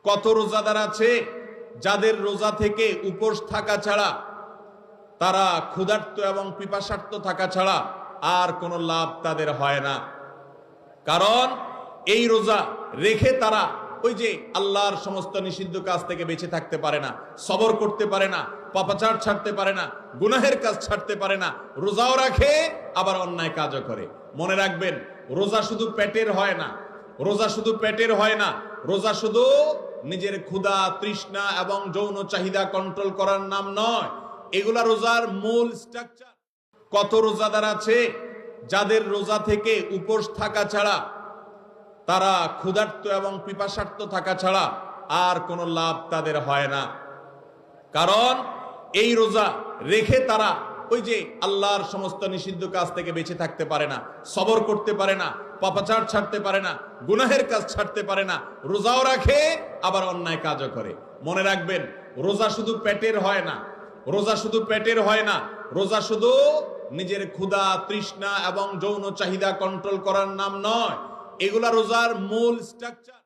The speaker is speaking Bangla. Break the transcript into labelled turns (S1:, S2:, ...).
S1: কত রোজাদার আছে যাদের রোজা থেকে উপোস থাকা ছাড়া, তারা ক্ষুধার্ত এবং পিপাসার্ত থাকা ছাড়া আর কোনো লাভ তাদের হয় না। কারণ এই রোজা রেখে তারা ওই যে আল্লাহর সমস্ত নিষিদ্ধ কাজ থেকে বেঁচে থাকতে পারে না, সবর করতে পারে না, পাপাচার ছাড়তে পারে না, গুনাহের কাজ ছাড়তে পারে না। রোজাও রাখে আবার অন্যায় কাজও করে। মনে রাখবেন, রোজা শুধু পেটের হয় না, রোজা শুধু পেটের হয় না, রোজা শুধু নিজের ক্ষুধা, তৃষ্ণা এবং যৌন চাহিদা কন্ট্রোল করার নাম নয়। এগুলা রোজার মূল স্ট্রাকচার। কত রোজাদার আছে যাদের রোজা থেকে উপোস থাকা ছাড়া, তারা ক্ষুধার্ত এবং পিপাসার্ত থাকা ছাড়া আর কোনো লাভ তাদের হয় না। কারণ এই রোজা রেখে তারা ওই যে আল্লাহর সমস্ত নিষিদ্ধ কাজ থেকে বেঁচে থাকতে পারে না, সবর করতে পারে না, পাপাচার ছাড়তে পারে না, গুনাহের কাজ ছাড়তে পারে না। রোজাও রাখে আবার অন্যায় কাজও করে। মনে রাখবেন, রোজা শুধু পেটের হয় না, রোজা শুধু পেটের হয় না, রোজা শুধু নিজের ক্ষুধা, তৃষ্ণা এবং যৌন চাহিদা কন্ট্রোল করার নাম নয়। এগুলা রোজার মূল স্ট্রাকচার।